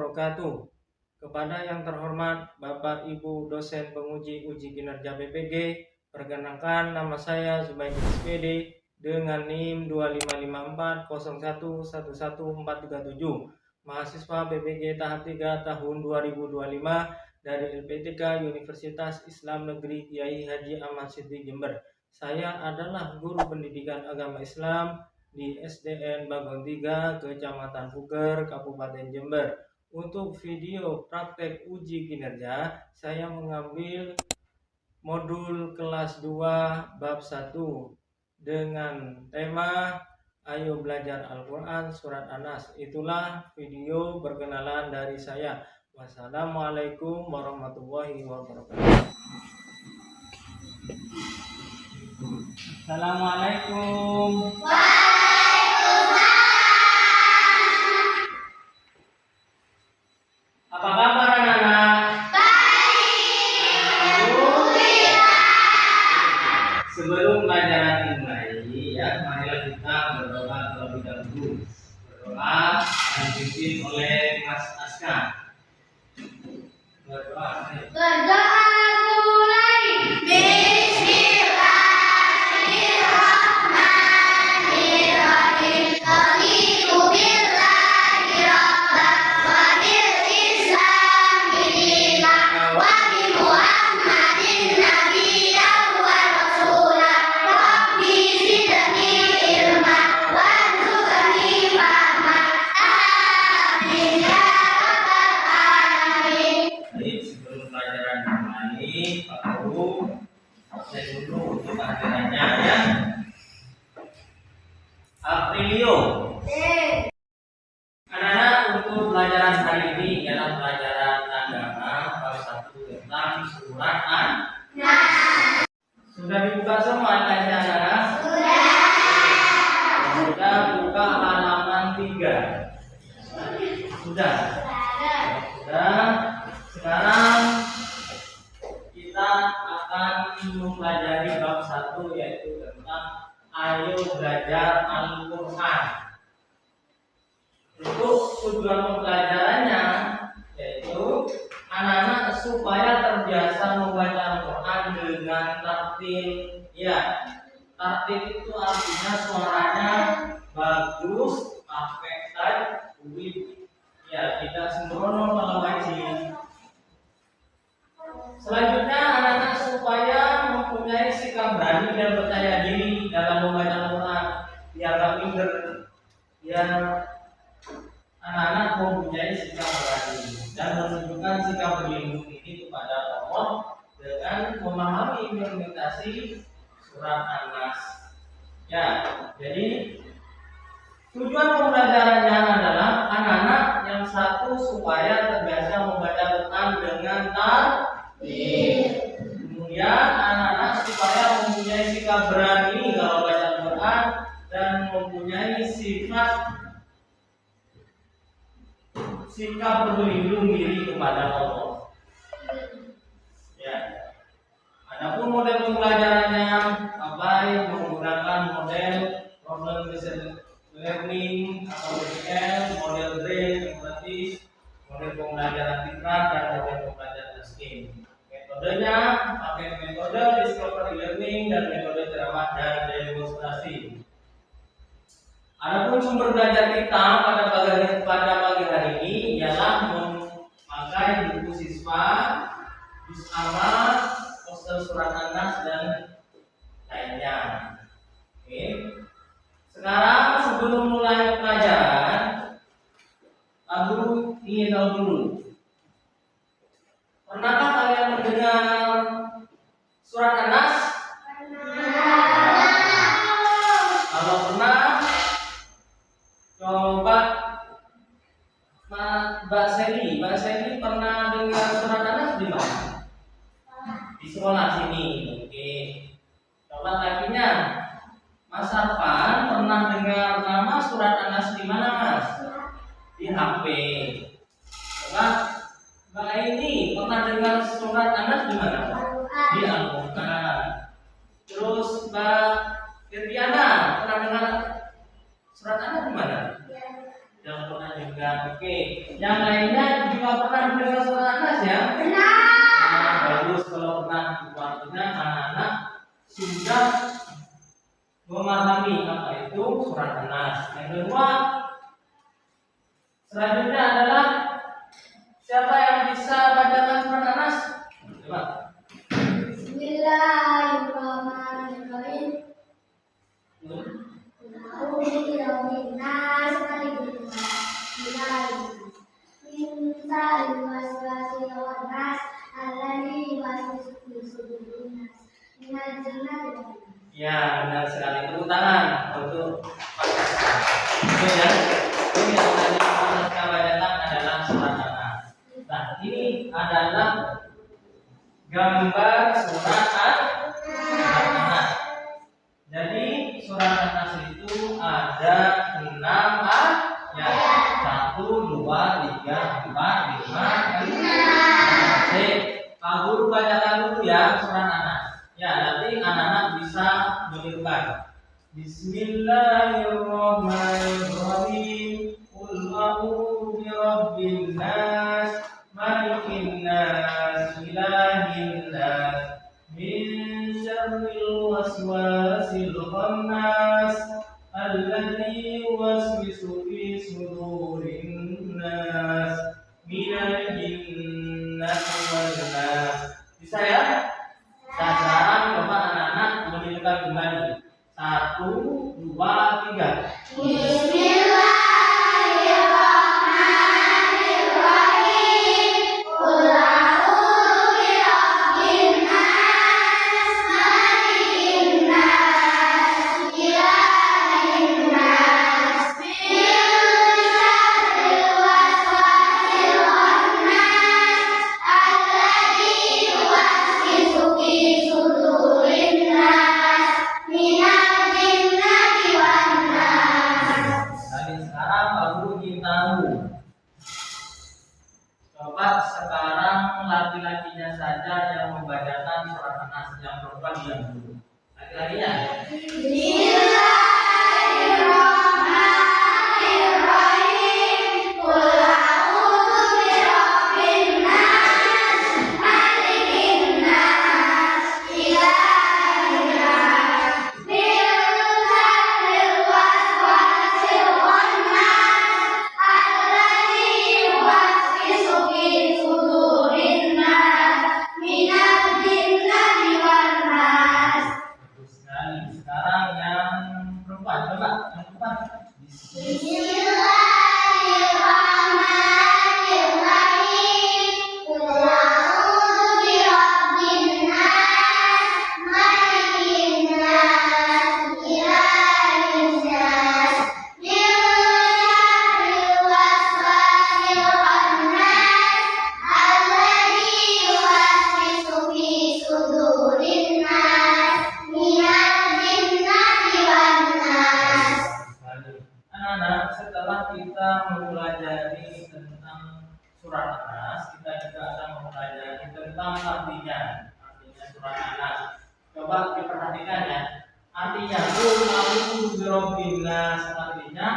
wabarakatuh. Kepada yang terhormat Bapak Ibu dosen penguji uji kinerja BPG, perkenalkan nama saya Zubaidi SPD dengan NIM 25540111437, mahasiswa BPG tahap 3 tahun 2025 dari LPTK Universitas Islam Negeri Kiai Haji Ahmad Siddiq Jember. Saya adalah guru pendidikan agama Islam di SDN Bagong 3, Kecamatan Puger, Kabupaten Jember. Untuk video praktek uji kinerja, saya mengambil modul kelas 2 bab 1 dengan tema Ayo Belajar Al-Quran Surat An-Nas. Itulah video perkenalan dari saya. Wassalamualaikum warahmatullahi wabarakatuh. Assalamualaikum. Apa kabar anak-anak? Baik. Sebelum pelajaran dimulai, marilah kita berdoa terlebih dahulu. Berdoa yang dipimpin oleh Mas Aska. Berdoa. Sebelum pelajaran dimulai, Pak Guru, saya dulu untuk kehadirannya ya. Aprilio. Anak-anak, untuk pelajaran hari ini ialah pelajaran agama bab 1 tentang surat An-Nas. Sudah dibuka semua ayatnya anak-anak? Sudah buka halaman 3. Sudah. Sekarang kita akan mempelajari bab 1 yaitu tentang Ayo Belajar Al-Quran. Untuk tujuan pembelajarannya yaitu anak-anak supaya terbiasa membaca Al-Quran dengan tartil. Ya, tartil itu artinya suaranya bagus, pakai type, ya, tidak sembrono kalau ngaji. Selanjutnya anak-anak supaya mempunyai sikap berani dan percaya diri dalam membaca Al-Quran, biar gak minder, biar anak-anak mempunyai sikap berani dan menunjukkan sikap berlindung ini kepada Allah dengan memahami implementasi surat An-Nas. Ya, jadi tujuan pembelajarannya adalah anak-anak yang satu supaya terbiasa membaca Al-Quran dengan tartil. Kemudian anak-anak supaya mempunyai sikap berani kalau baca Al-Quran dan mempunyai sikap berlindung diri kepada Allah. Ya. Adapun model pembelajarannya baik menggunakan model problem based learning atau PBL, model brain, empathy, model pembelajaran tikrat dan model pembelajaran scheme. Metodenya pakai metode discovery learning dan metode ceramah dan demonstrasi. Adapun sumber belajar kita pada pagi hari ini ialah memakai buku siswa, juz amal, poster surat An-Nas dan lainnya. Oke. Sekarang sebelum mulai pelajaran, Guru ingin tahu dulu. Pernahkah kalian mendengar surat An-Nas? Kalau pernah, coba Mbak Seli pernah dengar surat An-Nas di mana? Di sekolah sini. Oke. Coba lakinya. Mas Arfan pernah dengar nama surat An-Nas di mana, Mas? Di HP. Coba Mbak ini pernah dengar surat An-Nas di mana? Di Al-Quran. Terus Mbak Firdiana pernah dengar surat An-Nas di mana? Di Al-Quran juga. Oke. Yang lainnya Semuanya juga pernah mendengar surat An-Nas ya? Benar. Nah, bagus kalau pernah. Artinya anak-anak sudah memahami apa itu surat An-Nas. Yang kedua, selanjutnya adalah siapa yang bisa bacakan surat An-Nas? Coba. Bismillahirrahmanirrahim. A'udzu birabbil nas, malikin nas, min syarril waswasil khannas, alladzi yuwaswisu fi sudurin nas, minal jinnati wan nas. Ya, benar sekali. Tepuk tangan untuk podcast. Oke ya. Ini yang tadi kita bacakan adalah surat An-Nas. Nah, ini adalah gambar surat An-Nas. Jadi surat An-Nas itu ada 6 ayat. 1, 2, 3, 4, 5, 6. Pak Guru bacakan dulu ya surat An-Nas. Ya, nanti anak-anak bisa menirukan. Bismillahirrahmanirrahim. Qul a'udzu birabbin nas, malikin nas, ilahin nas, min syarril waswasil khannas, alladzi yuwaswisu fi sudurin nas, minal jinnati wan nas. Bisa ya? Nah, sekarang coba anak-anak menirukan kembali. 1, 2, 3. Bismillahirrahmanirrahim. Qul a'udzu birabbin nas, malikin nas, ilahin nas, min syarril waswasil khannas, alladzi yuwaswisu fi sudurin nas, minal jinnati wan nas. Jadi sekarang Pak Guru ingin tahu. Coba sekarang laki-lakinya saja yang membacakan surat An-Nas, yang perempuan diam dulu. Laki-lakinya. Bismillahirrahmanirrahim. Qul a'udzu birabbin nas, malikin nas, ilahin nas, min syarril waswasil khannas, alladzi yuwaswisu fi sudurin nas, minal jinnati wan nas. Bagus sekali. Sekarang yang perempuan, coba yang perempuan. Bismillahirrahmanirrahim. Qul a'udzu birabbin nas, malikin nas, ilahin nas, min syarril waswasil khannas, alladzi yuwaswisu fi sudurin nas, minal jinnati wan nas. Anak-anak, setelah kita mempelajari tentang surat An-Nas, kita juga akan mempelajari tentang artinya surat An-Nas. Coba diperhatikan ya. Artinya, Qul a'udzu birabbin nas, artinya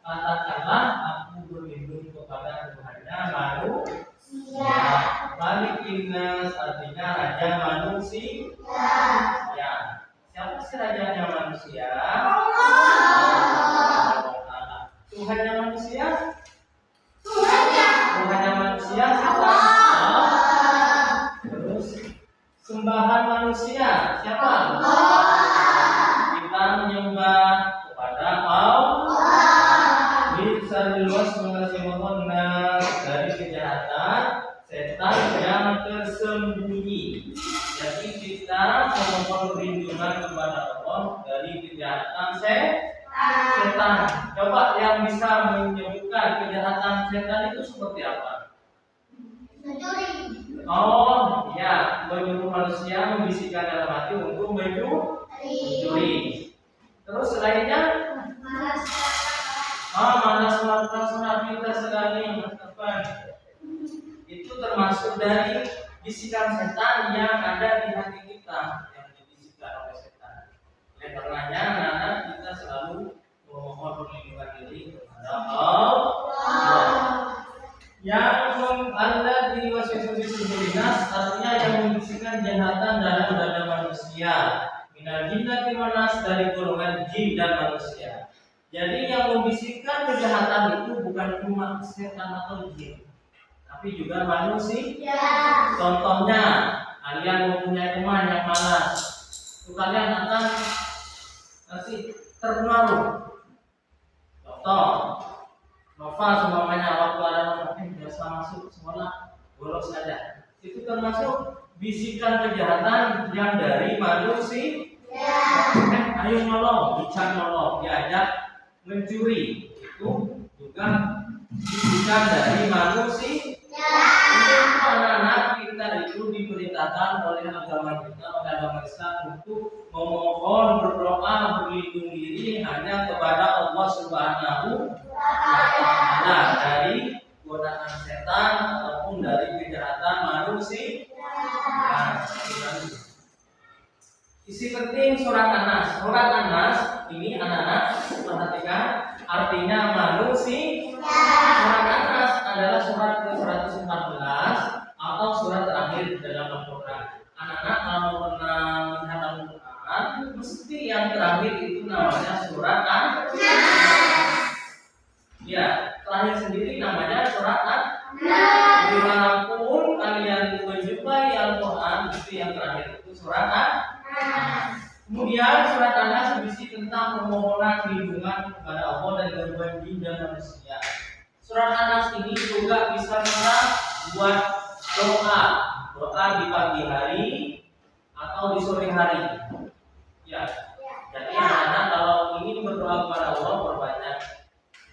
katakanlah aku berlindung kepada Tuhannya manusia. Malikin nas, artinya raja manusia. Ya. Siapa sih rajanya manusia? Tuhannya manusia? Tuhannya manusia siapa? Terus sembahan manusia siapa? Kita menyembah kepada Allah. Bismillahirrahmanirrahim. Dari kejahatan setan yang tersembunyi. Jadi kita memohon perlindungan kepada Allah dari kejahatan setan. Coba yang bisa menyebutkan kejahatan setan itu seperti apa? Oh, ya, menyuruh manusia membisikkan dalam hati untuk mencuri. Terus selainnya? Malas melakukan sholat kita sekali, teman. Itu termasuk dari bisikan setan yang ada di hati kita, yang dibisikkan oleh setan. Oleh karenanya, anak-anak kita selalu memohon perlindungan diri kepada Allah. Yang alladzi yuwaswisu fi sudurin nas, artinya yang membisikkan kejahatan dalam dada manusia. Minal jinnati wan nas, dari golongan jin dan manusia. Jadi yang membisikkan kejahatan itu bukan cuma setan atau jin, tapi juga manusia. Contohnya, kalian mempunyai teman yang malas, itu kalian akan terpengaruh. Contoh, Nova semuanya waktu ada biasa masuk sekolah bolos saja. Itu termasuk bisikan kejahatan yang dari manusia. Ayo nolong, bicara nolong, diajak mencuri, itu juga bisikan dari manusia. Untuk anak-anak kita itu diperintahkan oleh agama kita, oleh agama Islam untuk memohon, berdoa, berlindung diri hanya kepada Allah Subhanahu wa Ta'ala dari godaan setan ataupun dari kejahatan manusia. Isi penting surat An-Nas. Surat An-Nas ini anak-anak perhatikan artinya manusia. Surat An-Nas adalah surat ke-114 atau surat terakhir dalam Al-Quran. Anak-anak kalau pernah melihat Al-Quran, mesti yang terakhir itu namanya surat An-Nas. Ya, terakhir sendiri namanya surat An-Nas. Dimanapun kalian menjumpai Al-Quran, itu yang terakhir itu surat An-Nas. Kemudian surat An-Nas berisi tentang permohonan perlindungan kepada Allah dari gangguan jin dan manusia. Surat An-Nas ini juga bisa kita buat doa di pagi hari atau di sore hari. Ya. Jadi anak-anak kalau ingin berdoa kepada Allah, perbanyak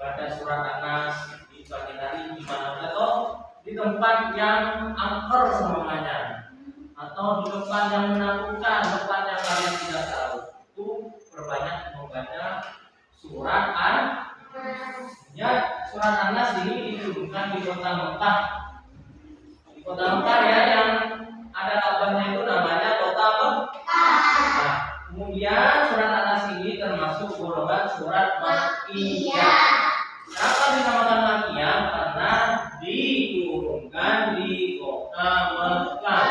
baca surat An-Nas di pagi hari di mana atau di tempat yang angker semuanya, atau di tempat yang menakutkan, tempat yang kalian tidak tahu, itu perbanyak membaca surat An-Nas. Ya, surat An-Nas ini diturunkan di kota Mekah. Di kota Mekah ya, yang ada kabarnya itu namanya kota Mekah. Nah, kemudian surat An-Nas ini termasuk golongan surat Makkiyah. Kenapa dinamakan Makkiyah? Karena diturunkan di kota Mekah.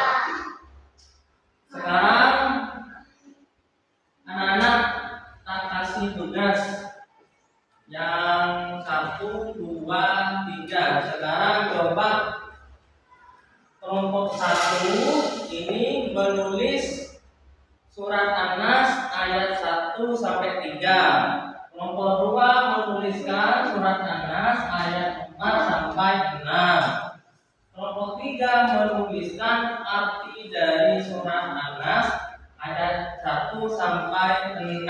Sekarang anak-anak tak kasih tugas yang 1, 2, 3. Sekarang coba kelompok 1 ini menulis surat An-Nas ayat 1 sampai 3. Kelompok 2 menuliskan surat An-Nas ayat 4 sampai 6. Kelompok 3 menuliskan arti dari surat An-Nas ayat 1 sampai 6.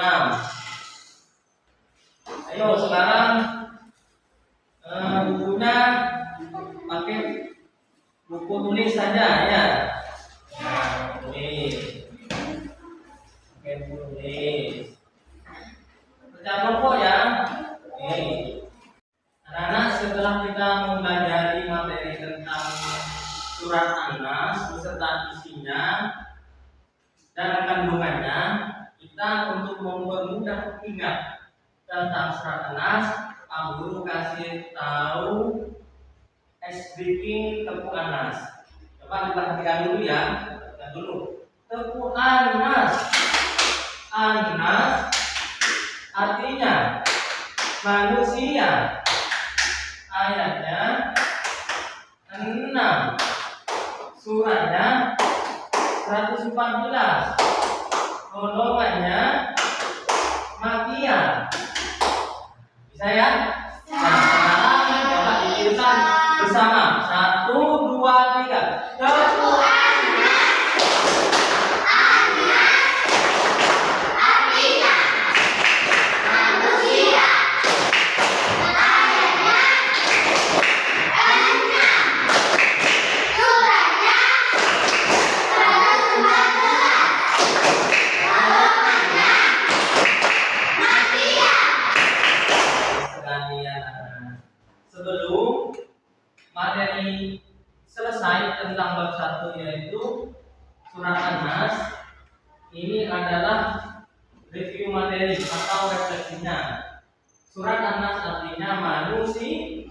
Ayo sekarang bukunya pakai buku tulis saja ya. Nah, tulis. Pakai buku tulis. Baca kelompok ya. Nih. Anak-anak, setelah kita mempelajari materi tentang surat An-Nas beserta isinya dan kandungannya, kita untuk mempermudah ingat tentang surat An-Nas, Pak Guru kasih tahu speaking tepuk An-Nas. Coba diperhatikan dulu ya. Perhatikan dulu. Tepuk An-Nas. An-Nas artinya manusia. Ayatnya 6, suratnya 114, golongannya Makkiyah. Bisa ya? Nah, sekarang coba dituliskan bersama. 1, 2, 3. Tepuk sebelum materi selesai tentang bab 1 yaitu surat An-Nas, ini adalah review materi atau refleksinya. Surat An-Nas artinya manusia.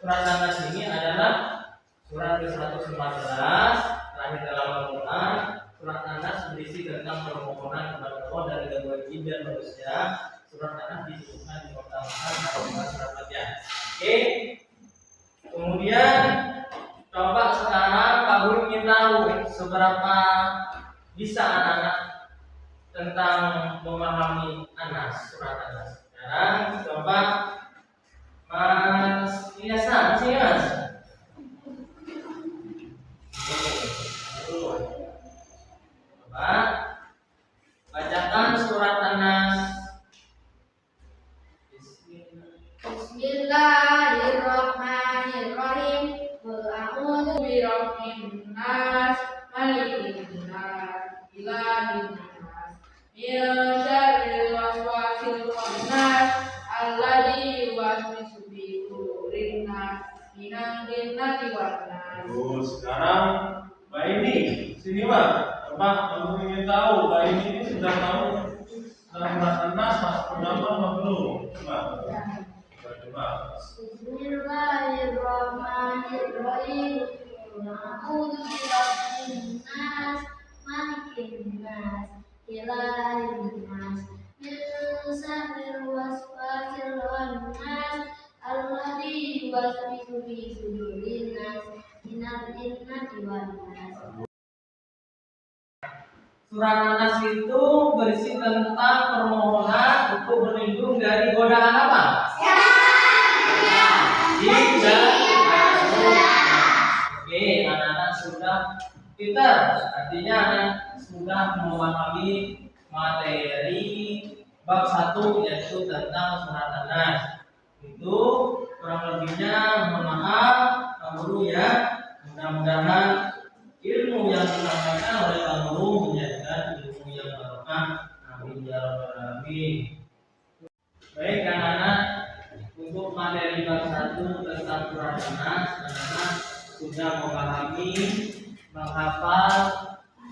surat An-Nas ini adalah surat ke-114 terakhir dalam Al-Quran. Surat An-Nas berisi tentang permohonan kepada Allah dari gangguan jin dan manusia. Surat An-Nas disebutkan di pertama surat Fatihah. Oke. Kemudian coba sekarang Pak Guru ingin tahu seberapa bisa anak-anak tentang memahami An-Nas, surat An-Nas. Sekarang coba Mas Ilyasan, sini Mas. Coba bacakan surat An-Nas. Bismillahirrahmanirrahim. Qul a'udzu birabbin nas, malikin nas, ilahin nas, min syarril waswasil khannas, alladzi yuwaswisu fi sudurin nas, minal jinnati wan nas. Sekarang Mbak Ini, sini Mbak. Coba kamu ingin tahu Mbak Ini sudah tahu surat An-Nas masuk nama apa belum? Coba. Bismillahirrahmanirrahim. Qul a'udzu birabbin nas, malikin nas, ilahin nas, min syarril waswasil khannas, alladzi yuwaswisu fi sudurin nas, minal jinnati wan nas. Surat An-Nas itu berisi tentang permohonan untuk berlindung dari godaan apa? Jin dan manusia. Oke, anak-anak sudah pintar. Artinya anak sudah memahami materi bab 1 yaitu tentang surat An-Nas. Itu kurang lebihnya, mohon maaf Pak Guru ya. Mudah-mudahan ilmu yang disampaikan oleh Pak Guru menjadikan ilmu yang barokah. Amin ya rabbal alamin. Baik anak-anak, untuk materi bab 1 tentang surat An-Nas, anak-anak sudah memahami, menghafal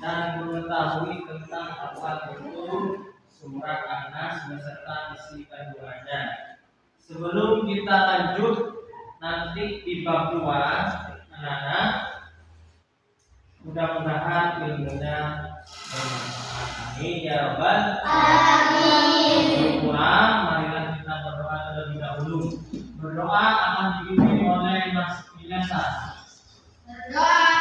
dan mengetahui tentang apa itu surat An-Nas beserta isi kandungannya. Sebelum kita lanjut nanti di bab 2, anak-anak, mudah-mudahan ilmunya bermanfaat. Amin ya rabbal alamin. Kurang, marilah kita berdoa terlebih dahulu. Berdoa akan dipimpin oleh Mas Ilyasan. Berdoa